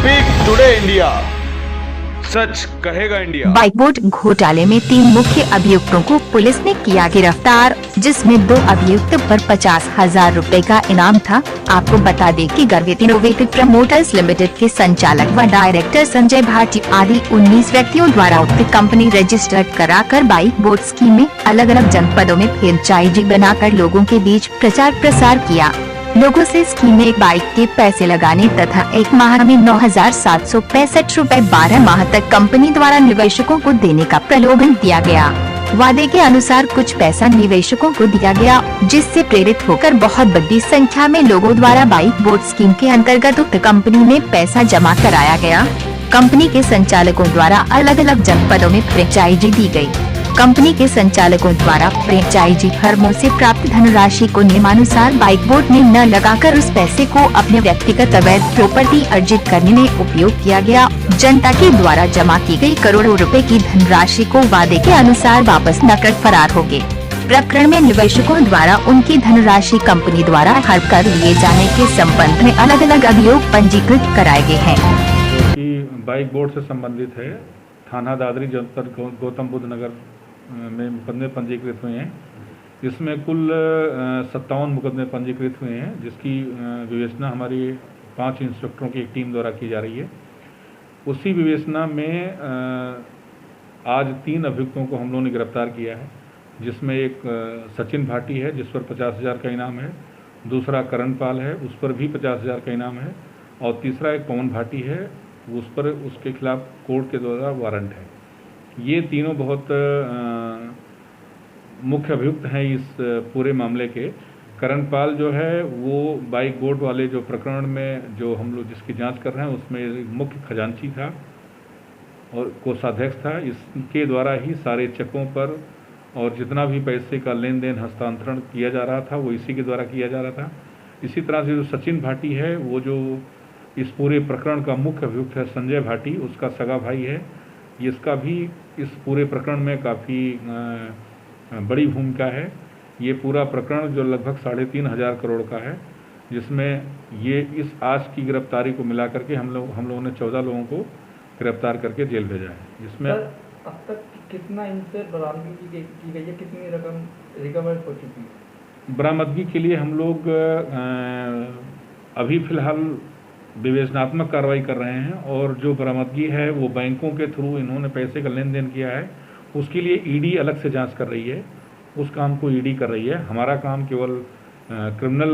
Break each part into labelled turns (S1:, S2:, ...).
S1: Speak today India, सच कहेगा India.
S2: Bike boat घोटाले में 3 मुख्य अभियुक्तों को पुलिस ने किया गिरफ्तार, जिसमें 2 अभियुक्त पर 50,000 रुपए का इनाम था। आपको बता दें कि गर्वित इनोवेटिव प्रमोटर्स लिमिटेड के संचालक व डायरेक्टर संजय भाटी आदि 19 व्यक्तियों द्वारा उक्त कंपनी रजिस्टर्ड कराकर बाइक बोट स्कीम में अलग अलग जनपदों में फ्रेंचाइजी बनाकर लोगों के बीच प्रचार प्रसार किया। लोगों से स्कीम में एक बाइक के पैसे लगाने तथा एक माह में 9,765 रुपए 12 माह तक कंपनी द्वारा निवेशकों को देने का प्रलोभन दिया गया। वादे के अनुसार कुछ पैसा निवेशकों को दिया गया, जिससे प्रेरित होकर बहुत बड़ी संख्या में लोगों द्वारा बाइक बोट स्कीम के अंतर्गत उक्त कंपनी में पैसा जमा कराया गया। कंपनी के संचालकों द्वारा अलग अलग जनपदों में फ्रेंचाइजी दी गई। कंपनी के संचालकों द्वारा फ्रेंचाइजी फर्मों से प्राप्त धनराशि को नियमानुसार बाइक बोट में न लगाकर उस पैसे को अपने व्यक्तिगत अवैध प्रॉपर्टी अर्जित करने में उपयोग किया गया। जनता के द्वारा जमा की गई करोड़ों रुपए की धनराशि को वादे के अनुसार वापस न कर फरार हो गए। प्रकरण में निवेशकों द्वारा उनकी धनराशि कंपनी द्वारा हड़प कर लिए जाने के संबंध में अलग अलग अभियोग पंजीकृत कराए गए हैं।
S3: बाइक बोर्ड से संबंधित है। थाना दादरी जनपद गौतम बुद्ध नगर में मुकदमे पंजीकृत हुए हैं। इसमें कुल 57 मुकदमे पंजीकृत हुए हैं, जिसकी विवेचना हमारी 5 इंस्पेक्टरों की एक टीम द्वारा की जा रही है। उसी विवेचना में आज 3 अभियुक्तों को हम लोगों ने गिरफ्तार किया है, जिसमें एक सचिन भाटी है जिस पर 50,000 का इनाम है, दूसरा करण पाल है उस पर भी 50,000 का इनाम है, और तीसरा एक पवन भाटी है उस पर उसके खिलाफ कोर्ट के द्वारा वारंट है। ये तीनों बहुत मुख्य अभियुक्त हैं इस पूरे मामले के। करण पाल जो है वो बाइक बोट वाले जो प्रकरण में जो हम लोग जिसकी जांच कर रहे हैं उसमें मुख्य खजांची था और कोषाध्यक्ष था। इसके द्वारा ही सारे चेकों पर और जितना भी पैसे का लेन देन हस्तांतरण किया जा रहा था वो इसी के द्वारा किया जा रहा था। इसी तरह से जो सचिन भाटी है वो जो इस पूरे प्रकरण का मुख्य अभियुक्त है संजय भाटी, उसका सगा भाई है। इसका भी इस पूरे प्रकरण में काफ़ी बड़ी भूमिका है। ये पूरा प्रकरण जो लगभग 3,500 करोड़ का है, जिसमें ये इस आज की गिरफ्तारी को मिला करके हम लोगों ने 14 लोगों को गिरफ्तार करके जेल भेजा है। इसमें
S4: अब तक कितना इनसे बरामदगी की गई है, कितनी रकम रिकवर हो चुकी है?
S3: बरामदगी के लिए हम लोग अभी फिलहाल विवेचनात्मक कार्रवाई कर रहे हैं, और जो बरामदगी है वो बैंकों के थ्रू इन्होंने पैसे का लेन देन किया है, उसके लिए ईडी अलग से जांच कर रही है। उस काम को ईडी कर रही है। हमारा काम केवल क्रिमिनल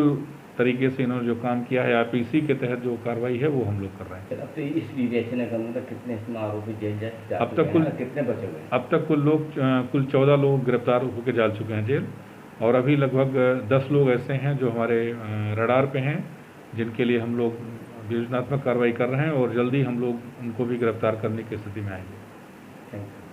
S3: तरीके से इन्होंने जो काम किया है आईपीसी के तहत जो कार्रवाई है वो हम लोग कर रहे हैं।
S5: अब तो इस विवेचना करने तक कितने आरोपी जेल जा
S3: अब तक कुल
S5: कितने बचे हुए हैं?
S3: अब तक कुल 14 लोग गिरफ्तार होकर जा चुके हैं जेल, और अभी लगभग 10 लोग ऐसे हैं जो हमारे रडार पे हैं, जिनके लिए हम लोग विवेचनात्मक कार्रवाई कर रहे हैं, और जल्दी हम लोग उनको भी गिरफ्तार करने की स्थिति में आएंगे।
S5: Thank you.